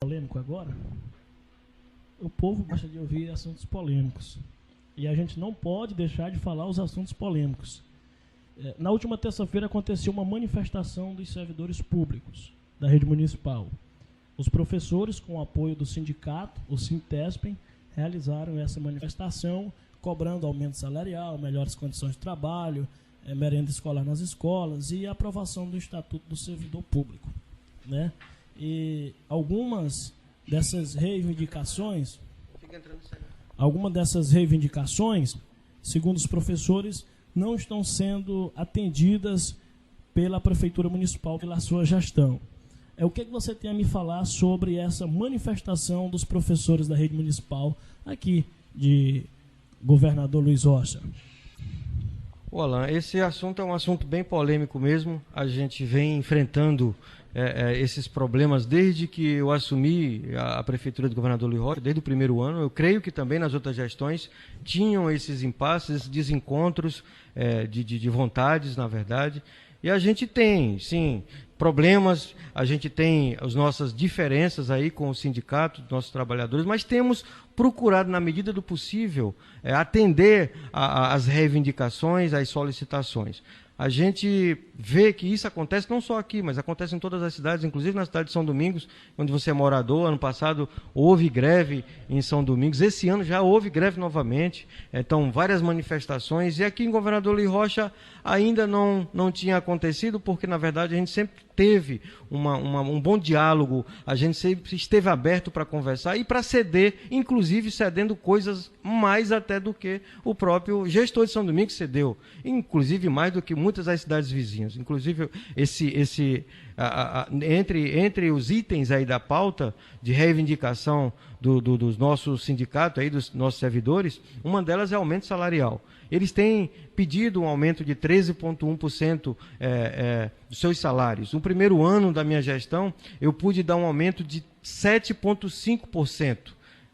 Polêmico agora. O povo gosta de ouvir assuntos polêmicos. E a gente não pode deixar de falar os assuntos polêmicos. Na última terça-feira aconteceu uma manifestação dos servidores públicos da rede municipal. Os professores, com o apoio do sindicato, o Sintespen, realizaram essa manifestação, cobrando aumento salarial, melhores condições de trabalho, merenda escolar nas escolas e a aprovação do Estatuto do Servidor Público, né? E algumas dessas reivindicações, segundo os professores, não estão sendo atendidas pela Prefeitura Municipal, pela sua gestão. O que você tem a me falar sobre essa manifestação dos professores da rede municipal aqui de Governador Luiz Rocha? Alan, esse assunto é um assunto bem polêmico mesmo. A gente vem enfrentando esses problemas desde que eu assumi a Prefeitura do Governador Luiz Rocha, desde o primeiro ano. Eu creio que também nas outras gestões tinham esses impasses, esses desencontros de vontades, na verdade. E a gente tem, sim, problemas, a gente tem as nossas diferenças aí com o sindicato, nossos trabalhadores, mas temos procurado, na medida do possível, atender às reivindicações, às solicitações. A gente vê que isso acontece não só aqui, mas acontece em todas as cidades, inclusive na cidade de São Domingos, onde você é morador. Ano passado houve greve em São Domingos, esse ano já houve greve novamente, então várias manifestações, e aqui em Governador Luiz Rocha ainda não tinha acontecido, porque na verdade a gente sempre teve um bom diálogo, a gente sempre esteve aberto para conversar e para ceder, inclusive cedendo coisas mais até do que o próprio gestor de São Domingos cedeu, inclusive mais do que muitas das cidades vizinhas. Inclusive, entre os itens aí da pauta de reivindicação dos nossos sindicatos, aí, dos nossos servidores, uma delas é aumento salarial. Eles têm pedido um aumento de 13,1% dos seus salários. No primeiro ano da minha gestão, eu pude dar um aumento de 7,5%.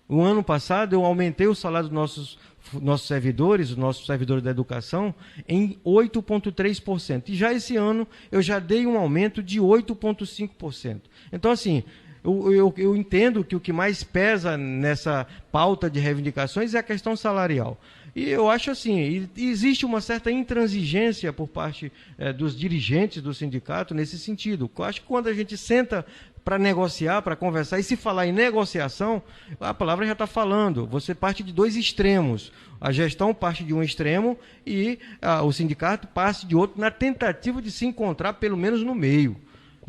O ano passado, eu aumentei o salário dos nossos servidores, os nossos servidores da educação, em 8,3%. E já esse ano, eu já dei um aumento de 8,5%. Então, assim, eu entendo que o que mais pesa nessa pauta de reivindicações é a questão salarial. E eu acho assim, existe uma certa intransigência por parte dos dirigentes do sindicato nesse sentido. Eu acho que quando a gente senta para negociar, para conversar, e se falar em negociação, a palavra já está falando. Você parte de dois extremos. A gestão parte de um extremo e o sindicato parte de outro, na tentativa de se encontrar pelo menos no meio.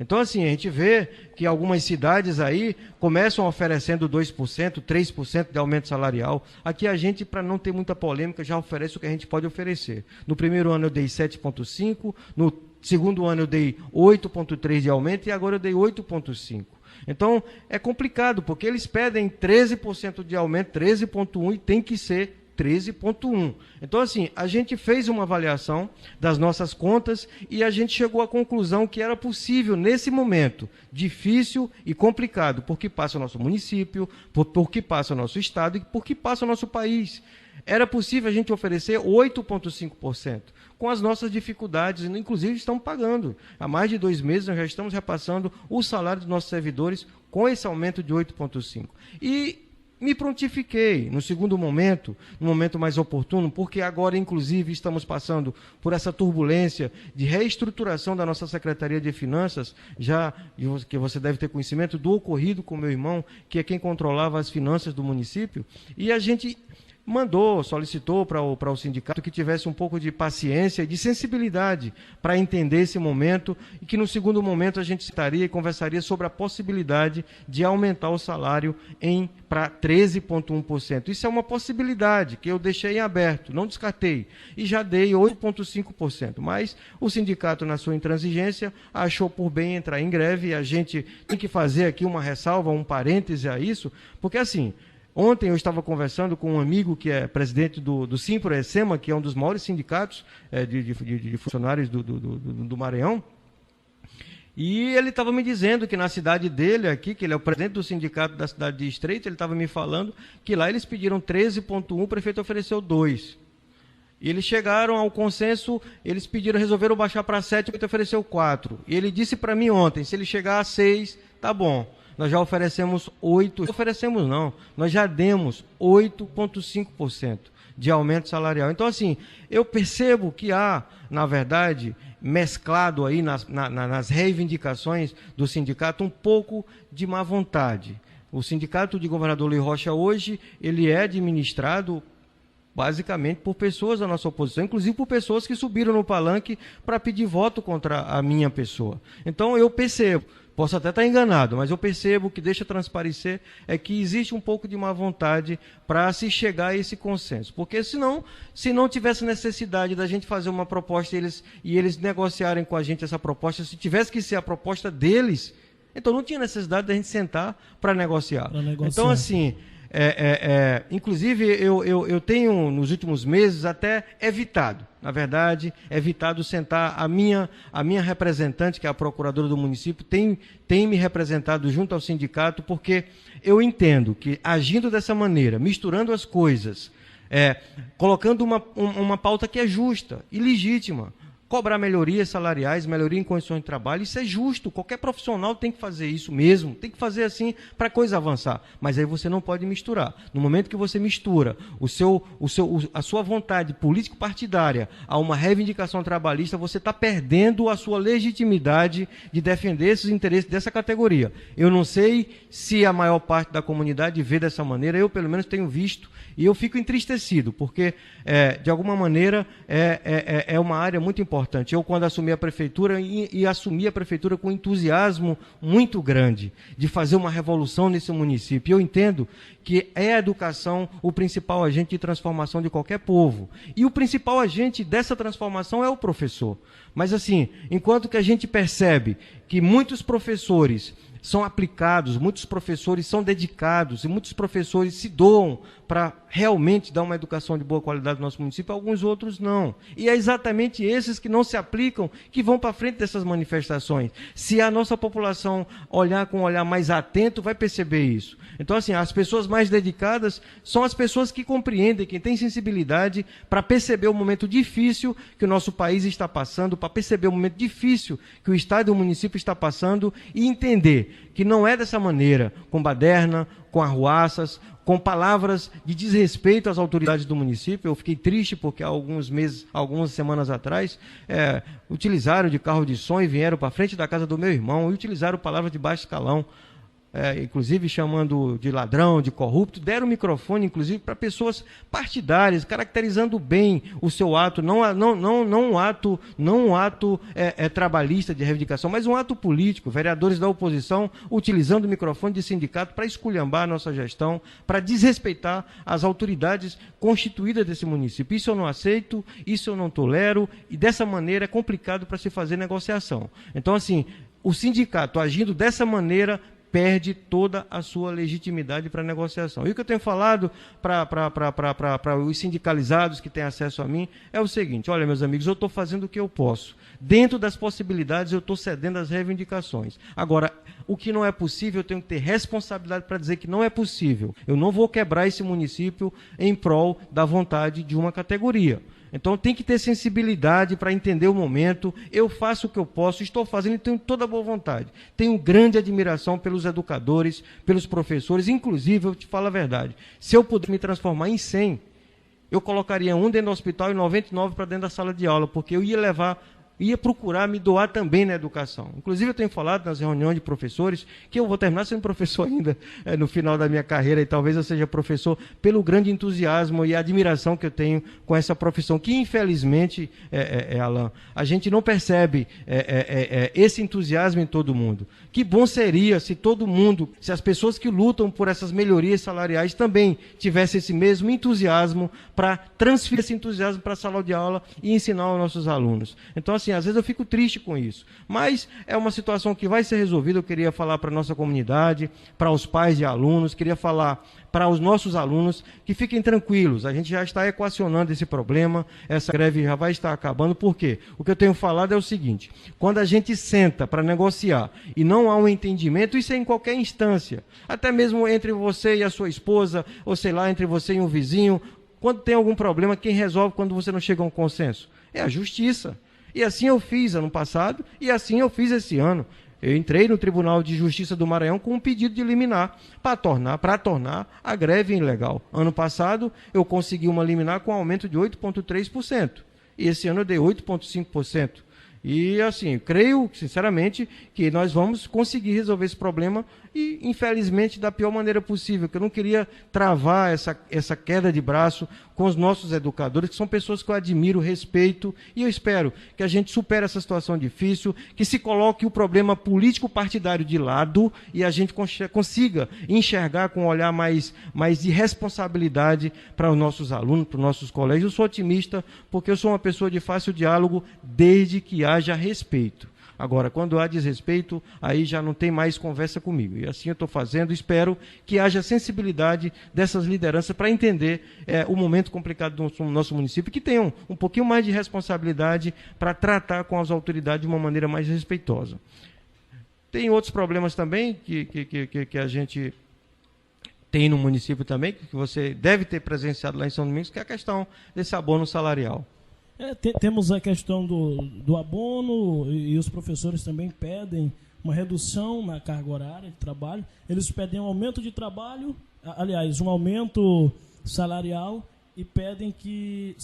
Então, assim, a gente vê que algumas cidades aí começam oferecendo 2%, 3% de aumento salarial. Aqui a gente, para não ter muita polêmica, já oferece o que a gente pode oferecer. No primeiro ano eu dei 7,5%, no segundo ano eu dei 8,3% de aumento e agora eu dei 8,5%. Então, é complicado, porque eles pedem 13% de aumento, 13,1% e tem que ser 13,1%. Então, assim, a gente fez uma avaliação das nossas contas e a gente chegou à conclusão que era possível, nesse momento difícil e complicado, porque passa o nosso município, porque passa o nosso estado e porque passa o nosso país. Era possível a gente oferecer 8,5%. Com as nossas dificuldades, inclusive estamos pagando. Há mais de 2 meses nós já estamos repassando o salário dos nossos servidores com esse aumento de 8,5%. E me prontifiquei no segundo momento, no momento mais oportuno, porque agora, inclusive, estamos passando por essa turbulência de reestruturação da nossa Secretaria de Finanças, já que você deve ter conhecimento do ocorrido com meu irmão, que é quem controlava as finanças do município, e a gente solicitou para o sindicato que tivesse um pouco de paciência e de sensibilidade para entender esse momento e que no segundo momento a gente citaria e conversaria sobre a possibilidade de aumentar o salário para 13,1%. Isso é uma possibilidade que eu deixei em aberto, não descartei, e já dei 8,5%. Mas o sindicato, na sua intransigência, achou por bem entrar em greve e a gente tem que fazer aqui uma ressalva, um parêntese a isso, porque assim, ontem eu estava conversando com um amigo que é presidente do Simpro-Ecema, que é um dos maiores sindicatos de funcionários do Maranhão, e ele estava me dizendo que na cidade dele aqui, que ele é o presidente do sindicato da cidade de Estreito, ele estava me falando que lá eles pediram 13,1%, o prefeito ofereceu 2%. E eles chegaram ao consenso, eles resolveram baixar para 7%, o prefeito ofereceu 4%. E ele disse para mim ontem, se ele chegar a 6%, tá bom. nós já oferecemos 8%, oferecemos não, nós já demos 8,5% de aumento salarial. Então, assim, eu percebo que há, na verdade, mesclado aí nas reivindicações do sindicato um pouco de má vontade. O sindicato de Governador Luiz Rocha hoje, ele é administrado basicamente por pessoas da nossa oposição, inclusive por pessoas que subiram no palanque para pedir voto contra a minha pessoa. Então eu percebo, posso até estar enganado, mas eu percebo que deixa transparecer é que existe um pouco de má vontade para se chegar a esse consenso. Porque senão, se não tivesse necessidade da gente fazer uma proposta e eles negociarem com a gente essa proposta, se tivesse que ser a proposta deles, então não tinha necessidade da gente sentar para negociar. Então, assim, inclusive eu tenho nos últimos meses até evitado, na verdade, sentar a minha representante, que é a procuradora do município, tem me representado junto ao sindicato, porque eu entendo que agindo dessa maneira, misturando as coisas, colocando uma pauta que é justa e legítima, cobrar melhorias salariais, melhoria em condições de trabalho, isso é justo, qualquer profissional tem que fazer isso mesmo, tem que fazer assim para a coisa avançar, mas aí você não pode misturar. No momento que você mistura a sua vontade político-partidária a uma reivindicação trabalhista, você está perdendo a sua legitimidade de defender esses interesses dessa categoria. Eu não sei se a maior parte da comunidade vê dessa maneira, eu pelo menos tenho visto, e eu fico entristecido, porque, de alguma maneira, é uma área muito importante. Eu, quando assumi a prefeitura, e assumi a prefeitura com entusiasmo muito grande, de fazer uma revolução nesse município. Eu entendo que é a educação o principal agente de transformação de qualquer povo. E o principal agente dessa transformação é o professor. Mas, assim, enquanto que a gente percebe que muitos professores são aplicados, muitos professores são dedicados e muitos professores se doam para realmente dar uma educação de boa qualidade no nosso município, alguns outros não. E é exatamente esses que não se aplicam que vão para frente dessas manifestações. Se a nossa população olhar com um olhar mais atento, vai perceber isso. Então, assim, as pessoas mais dedicadas são as pessoas que compreendem, que têm sensibilidade para perceber o momento difícil que o nosso país está passando, para perceber o momento difícil que o Estado e o município está passando e entender que não é dessa maneira, com baderna, com arruaças, com palavras de desrespeito às autoridades do município. Eu fiquei triste porque há algumas semanas atrás, utilizaram de carro de som e vieram para frente da casa do meu irmão e utilizaram palavras de baixo escalão, inclusive chamando de ladrão, de corrupto, deram o microfone, inclusive, para pessoas partidárias, caracterizando bem o seu ato, não um ato trabalhista de reivindicação, mas um ato político, vereadores da oposição utilizando o microfone de sindicato para esculhambar a nossa gestão, para desrespeitar as autoridades constituídas desse município. Isso eu não aceito, isso eu não tolero, e dessa maneira é complicado para se fazer negociação. Então, assim, o sindicato agindo dessa maneira perde toda a sua legitimidade para a negociação. E o que eu tenho falado para os sindicalizados que têm acesso a mim é o seguinte: olha, meus amigos, eu estou fazendo o que eu posso. Dentro das possibilidades, eu estou cedendo às reivindicações. Agora, o que não é possível, eu tenho que ter responsabilidade para dizer que não é possível. Eu não vou quebrar esse município em prol da vontade de uma categoria. Então tem que ter sensibilidade para entender o momento. Eu faço o que eu posso, estou fazendo e tenho toda a boa vontade. Tenho grande admiração pelos educadores, pelos professores. Inclusive, eu te falo a verdade, se eu puder me transformar em 100, eu colocaria um dentro do hospital e 99 para dentro da sala de aula, porque eu ia procurar me doar também na educação. Inclusive, eu tenho falado nas reuniões de professores que eu vou terminar sendo professor ainda no final da minha carreira, e talvez eu seja professor pelo grande entusiasmo e admiração que eu tenho com essa profissão, que infelizmente, Alain, a gente não percebe esse entusiasmo em todo mundo. Que bom seria se todo mundo, se as pessoas que lutam por essas melhorias salariais também tivessem esse mesmo entusiasmo para transferir esse entusiasmo para a sala de aula e ensinar aos nossos alunos. Então, assim, às vezes eu fico triste com isso, mas é uma situação que vai ser resolvida. Eu queria falar para a nossa comunidade, para os pais de alunos, queria falar para os nossos alunos que fiquem tranquilos, a gente já está equacionando esse problema, essa greve já vai estar acabando. Por quê? O que eu tenho falado é o seguinte: quando a gente senta para negociar e não há um entendimento, isso é em qualquer instância, até mesmo entre você e a sua esposa, ou sei lá, entre você e um vizinho, quando tem algum problema, quem resolve quando você não chega a um consenso? É a justiça. E assim eu fiz ano passado, e assim eu fiz esse ano. Eu entrei no Tribunal de Justiça do Maranhão com um pedido de liminar para tornar a greve ilegal. Ano passado, eu consegui uma liminar com aumento de 8,3%. E esse ano eu dei 8,5%. E, assim, creio, sinceramente, que nós vamos conseguir resolver esse problema e, infelizmente, da pior maneira possível, que eu não queria travar essa queda de braço com os nossos educadores, que são pessoas que eu admiro, respeito, e eu espero que a gente supere essa situação difícil, que se coloque o problema político-partidário de lado e a gente consiga enxergar com um olhar mais de responsabilidade para os nossos alunos, para os nossos colégios. Eu sou otimista porque eu sou uma pessoa de fácil diálogo desde que haja respeito. Agora, quando há desrespeito, aí já não tem mais conversa comigo. E assim eu estou fazendo, espero que haja sensibilidade dessas lideranças para entender o momento complicado do nosso município, que tenham um pouquinho mais de responsabilidade para tratar com as autoridades de uma maneira mais respeitosa. Tem outros problemas também que a gente tem no município também, que você deve ter presenciado lá em São Domingos, que é a questão desse abono salarial. Temos a questão do abono, e os professores também pedem uma redução na carga horária de trabalho. Eles pedem um aumento de trabalho, aliás, um aumento salarial, e pedem que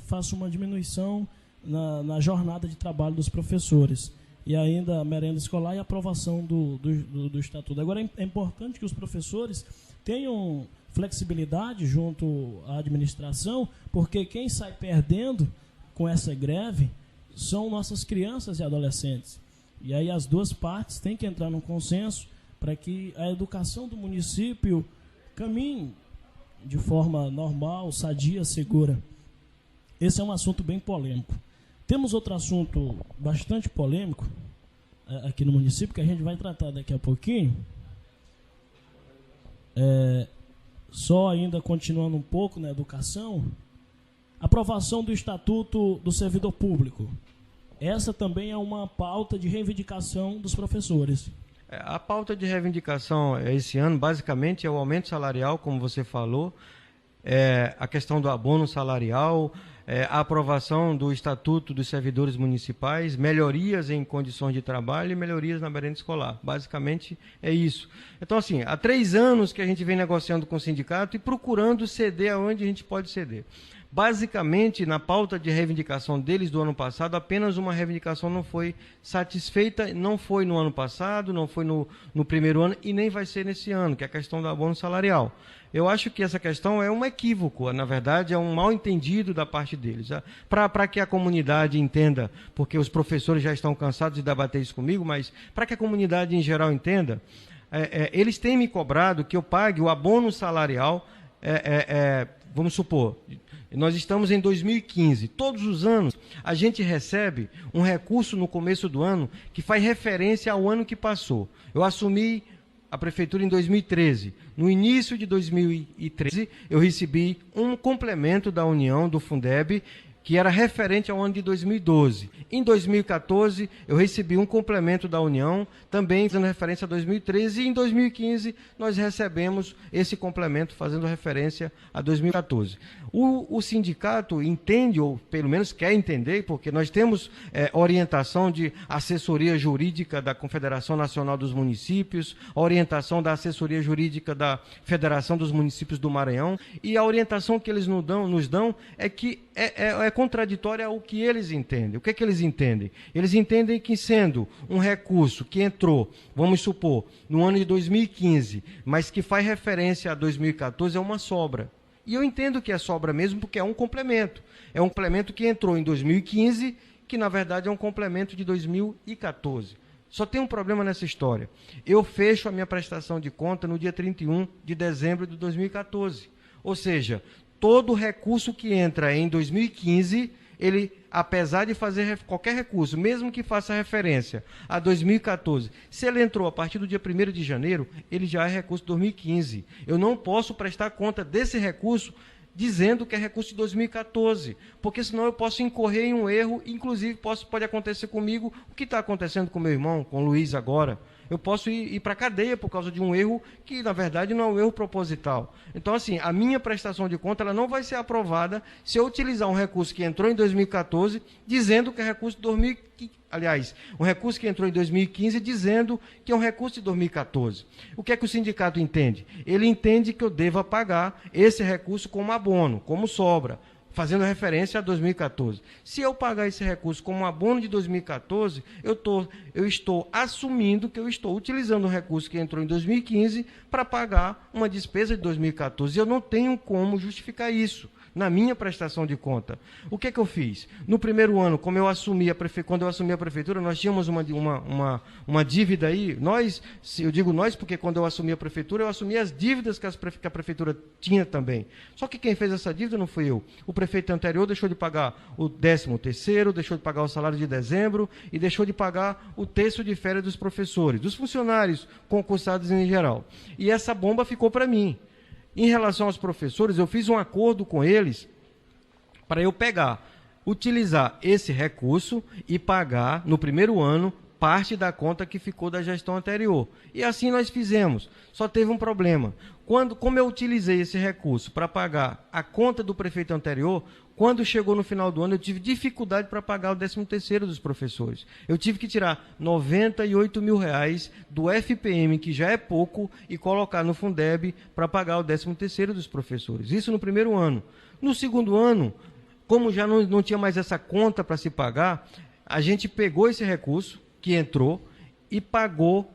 faça uma diminuição na jornada de trabalho dos professores. E ainda a merenda escolar e a aprovação do estatuto. Agora, é importante que os professores tenham flexibilidade junto à administração, porque quem sai perdendo com essa greve são nossas crianças e adolescentes. E aí as duas partes têm que entrar num consenso para que a educação do município caminhe de forma normal, sadia, segura. Esse é um assunto bem polêmico. Temos outro assunto bastante polêmico aqui no município, que a gente vai tratar daqui a pouquinho. Só ainda continuando um pouco na educação, aprovação do Estatuto do Servidor Público. Essa também é uma pauta de reivindicação dos professores. A pauta de reivindicação esse ano, basicamente, é o aumento salarial, como você falou, a questão do abono salarial, a aprovação do Estatuto dos Servidores Municipais, melhorias em condições de trabalho e melhorias na merenda escolar. Basicamente é isso. Então, assim, há 3 anos que a gente vem negociando com o sindicato e procurando ceder aonde a gente pode ceder. Basicamente, na pauta de reivindicação deles do ano passado, apenas uma reivindicação não foi satisfeita, não foi no ano passado, não foi no primeiro ano e nem vai ser nesse ano, que é a questão do abono salarial. Eu acho que essa questão é um equívoco, na verdade é um mal entendido da parte deles. Para que a comunidade entenda, porque os professores já estão cansados de debater isso comigo, mas para que a comunidade em geral entenda, eles têm me cobrado que eu pague o abono salarial, vamos supor, nós estamos em 2015, todos os anos a gente recebe um recurso no começo do ano que faz referência ao ano que passou. Eu assumi a prefeitura em 2013. No início de 2013, eu recebi um complemento da União, do Fundeb, que era referente ao ano de 2012. Em 2014, eu recebi um complemento da União, também fazendo referência a 2013, e em 2015 nós recebemos esse complemento fazendo referência a 2014. O sindicato entende, ou pelo menos quer entender, porque nós temos orientação de assessoria jurídica da Confederação Nacional dos Municípios, orientação da assessoria jurídica da Federação dos Municípios do Maranhão, e a orientação que eles nos dão é que é contraditória ao que eles entendem. O que é que eles entendem? Eles entendem que, sendo um recurso que entrou, vamos supor, no ano de 2015, mas que faz referência a 2014, é uma sobra. E eu entendo que é sobra mesmo, porque é um complemento. É um complemento que entrou em 2015, que na verdade é um complemento de 2014. Só tem um problema nessa história. Eu fecho a minha prestação de conta no dia 31 de dezembro de 2014. Ou seja, todo recurso que entra em 2015, ele, apesar de fazer qualquer recurso, mesmo que faça referência a 2014, se ele entrou a partir do dia 1º de janeiro, ele já é recurso de 2015. Eu não posso prestar conta desse recurso dizendo que é recurso de 2014, porque senão eu posso incorrer em um erro, inclusive pode acontecer comigo o que está acontecendo com meu irmão, com o Luiz agora. Eu posso ir para a cadeia por causa de um erro que, na verdade, não é um erro proposital. Então, assim, a minha prestação de conta ela não vai ser aprovada se eu utilizar um recurso que entrou em 2014, dizendo que é recurso de 2015. Aliás, um recurso que entrou em 2015 dizendo que é um recurso de 2014. O que é que o sindicato entende? Ele entende que eu deva pagar esse recurso como abono, como sobra, fazendo referência a 2014. Se eu pagar esse recurso como abono de 2014, eu estou assumindo que eu estou utilizando um recurso que entrou em 2015 para pagar uma despesa de 2014. Eu não tenho como justificar isso na minha prestação de conta. O que é que eu fiz? No primeiro ano, quando eu assumi a prefeitura, nós tínhamos uma dívida aí. Eu digo nós porque quando eu assumi a prefeitura, eu assumi as dívidas que a prefeitura tinha também. Só que quem fez essa dívida não fui eu. O prefeito anterior deixou de pagar o 13º, deixou de pagar o salário de dezembro e deixou de pagar o terço de férias dos professores, dos funcionários concursados em geral. E essa bomba ficou para mim. Em relação aos professores, eu fiz um acordo com eles para eu utilizar esse recurso e pagar, no primeiro ano, parte da conta que ficou da gestão anterior. E assim nós fizemos. Só teve um problema. Como eu utilizei esse recurso para pagar a conta do prefeito anterior, quando chegou no final do ano, eu tive dificuldade para pagar o 13º dos professores. Eu tive que tirar R$98 mil do FPM, que já é pouco, e colocar no Fundeb para pagar o 13º dos professores. Isso no primeiro ano. No segundo ano, como já não tinha mais essa conta para se pagar, a gente pegou esse recurso que entrou e pagou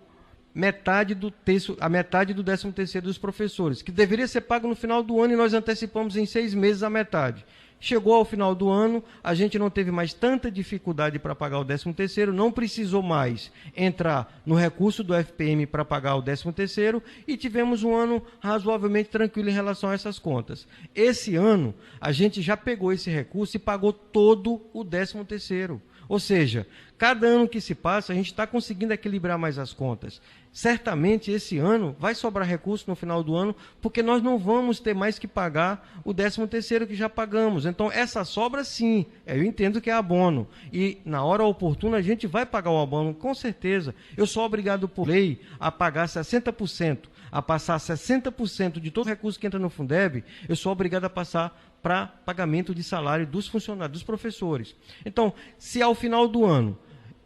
a metade do 13º dos professores, que deveria ser pago no final do ano e nós antecipamos em 6 meses a metade. Chegou ao final do ano, a gente não teve mais tanta dificuldade para pagar o 13º, não precisou mais entrar no recurso do FPM para pagar o 13º e tivemos um ano razoavelmente tranquilo em relação a essas contas. Esse ano, a gente já pegou esse recurso e pagou todo o 13º. Ou seja, cada ano que se passa, a gente está conseguindo equilibrar mais as contas. Certamente, esse ano, vai sobrar recurso no final do ano, porque nós não vamos ter mais que pagar o 13º que já pagamos. Então, essa sobra, sim, eu entendo que é abono. E, na hora oportuna, a gente vai pagar o abono, com certeza. Eu sou obrigado, por lei, a pagar 60%, a passar 60% de todo recurso que entra no Fundeb, eu sou obrigado a passar para pagamento de salário dos funcionários, dos professores. Então, se ao final do ano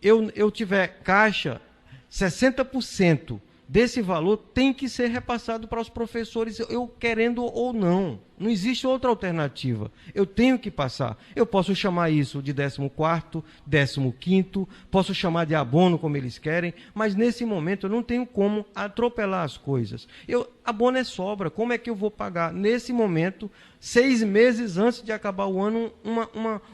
eu tiver caixa, 60% desse valor tem que ser repassado para os professores, eu querendo ou não. Não existe outra alternativa. Eu tenho que passar. Eu posso chamar isso de 14º, 15º, posso chamar de abono, como eles querem, mas nesse momento eu não tenho como atropelar as coisas. Abono é sobra. Como é que eu vou pagar, nesse momento, 6 meses antes de acabar o ano,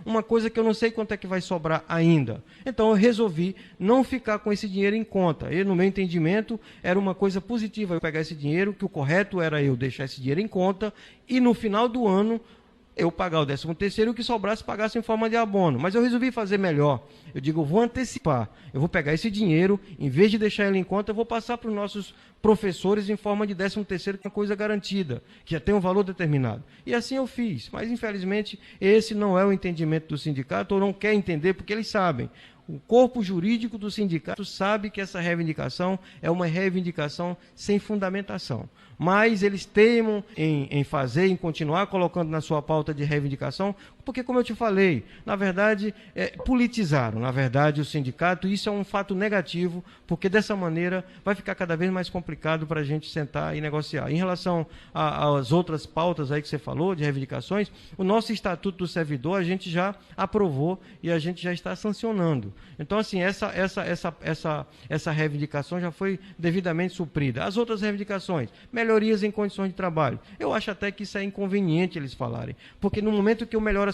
uma coisa que eu não sei quanto é que vai sobrar ainda? Então eu resolvi não ficar com esse dinheiro em conta. E, no meu entendimento, era uma coisa positiva eu pegar esse dinheiro, que o correto era eu deixar esse dinheiro em conta e no final do ano eu pagar o 13º e o que sobrasse pagasse em forma de abono. Mas eu resolvi fazer melhor. Eu digo, eu vou antecipar. Eu vou pegar esse dinheiro, em vez de deixar ele em conta, eu vou passar para os nossos professores em forma de 13º, que é uma coisa garantida, que já tem um valor determinado. E assim eu fiz. Mas, infelizmente, esse não é o entendimento do sindicato, ou não quer entender, porque eles sabem. O corpo jurídico do sindicato sabe que essa reivindicação é uma reivindicação sem fundamentação. Mas eles teimam em continuar colocando na sua pauta de reivindicação, porque, como eu te falei, na verdade, politizaram, na verdade, o sindicato, e isso é um fato negativo, porque dessa maneira vai ficar cada vez mais complicado para a gente sentar e negociar. Em relação às outras pautas aí que você falou, de reivindicações, o nosso Estatuto do Servidor a gente já aprovou e a gente já está sancionando. Então, assim, essa reivindicação já foi devidamente suprida. As outras reivindicações, melhorias em condições de trabalho. Eu acho até que isso é inconveniente eles falarem, porque no momento que eu melhoro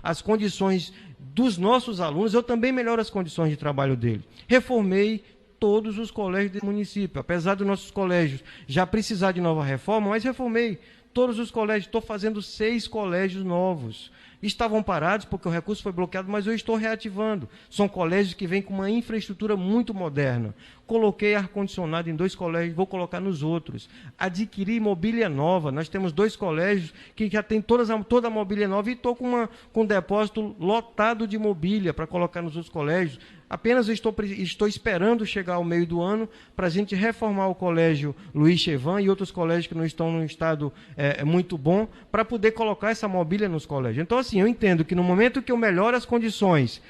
as condições dos nossos alunos, eu também melhoro as condições de trabalho deles. Reformei todos os colégios do município, apesar dos nossos colégios já precisar de nova reforma, mas reformei todos os colégios, estou fazendo 6 colégios novos. estavam parados porque o recurso foi bloqueado, mas eu estou reativando. São colégios que vêm com uma infraestrutura muito moderna. Coloquei ar-condicionado em 2 colégios, vou colocar nos outros. Adquiri mobília nova. Nós temos 2 colégios que já tem toda a mobília nova e estou com um depósito lotado de mobília para colocar nos outros colégios. Apenas estou esperando chegar ao meio do ano para a gente reformar o colégio Luiz Chevan e outros colégios que não estão num estado muito bom, para poder colocar essa mobília nos colégios. Então, assim, eu entendo que no momento que eu melhoro as condições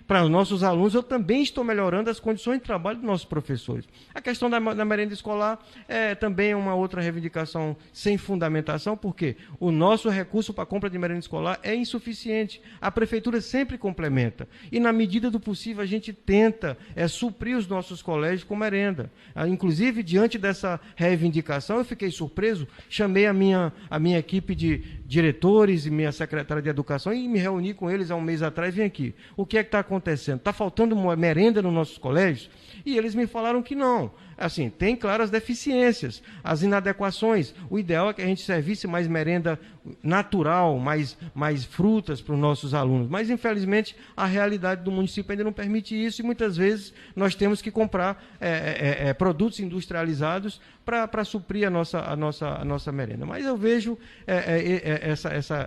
para os nossos alunos, eu também estou melhorando as condições de trabalho dos nossos professores. A questão da merenda escolar é também uma outra reivindicação sem fundamentação, porque o nosso recurso para a compra de merenda escolar é insuficiente. A prefeitura sempre complementa. E, na medida do possível, a gente tenta suprir os nossos colégios com merenda. Inclusive, diante dessa reivindicação, eu fiquei surpreso, chamei a minha equipe de diretores e minha secretária de educação e me reuni com eles há um mês atrás e vim aqui. O que é que está acontecendo? Está faltando merenda nos nossos colégios? E eles me falaram que não. Assim, tem claras deficiências, as inadequações. O ideal é que a gente servisse mais merenda natural, mais frutas para os nossos alunos. Mas, infelizmente, a realidade do município ainda não permite isso e muitas vezes nós temos que comprar produtos industrializados para suprir a nossa merenda. Mas eu vejo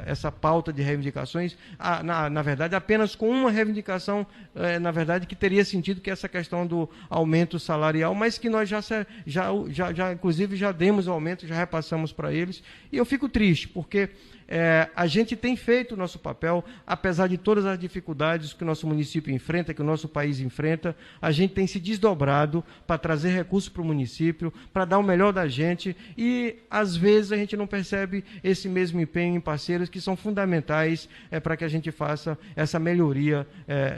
essa pauta de reivindicações, na verdade, apenas com uma reivindicação, na verdade, que teria sentido, que é essa questão do aumento salarial, mas que nós inclusive, já demos o aumento, já repassamos para eles. E eu fico triste, porque a gente tem feito o nosso papel, apesar de todas as dificuldades que o nosso município enfrenta, que o nosso país enfrenta, a gente tem se desdobrado para trazer recursos para o município, para dar o melhor da gente, e às vezes a gente não percebe esse mesmo empenho em parceiros que são fundamentais para que a gente faça essa melhoria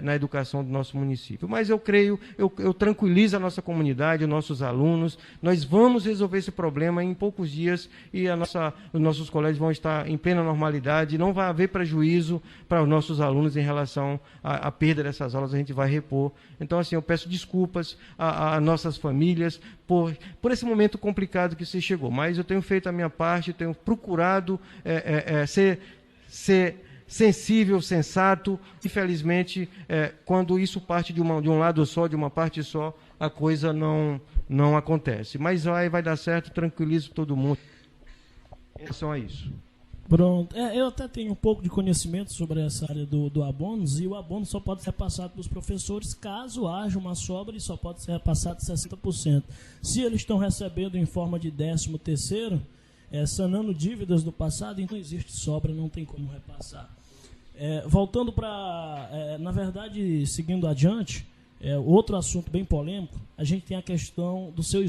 na educação do nosso município. Mas eu creio, eu tranquilizo a nossa comunidade, os nossos alunos, nós vamos resolver esse problema em poucos dias e os nossos colégios vão estar em plena normalidade, não vai haver prejuízo para os nossos alunos em relação à perda dessas aulas, a gente vai repor. Então, assim, eu peço desculpas a nossas famílias por esse momento complicado que se chegou, mas eu tenho feito a minha parte, tenho procurado ser sensível, sensato. Infelizmente, quando isso parte de um lado só, de uma parte só, a coisa não acontece. Mas vai dar certo, tranquilizo todo mundo em relação a isso. Pronto. Eu até tenho um pouco de conhecimento sobre essa área do abonos, e o abono só pode ser repassado para os professores caso haja uma sobra, e só pode ser repassado 60%. Se eles estão recebendo em forma de 13º, sanando dívidas do passado, então existe sobra, não tem como repassar. Voltando para, na verdade, seguindo adiante, outro assunto bem polêmico, a gente tem a questão do seu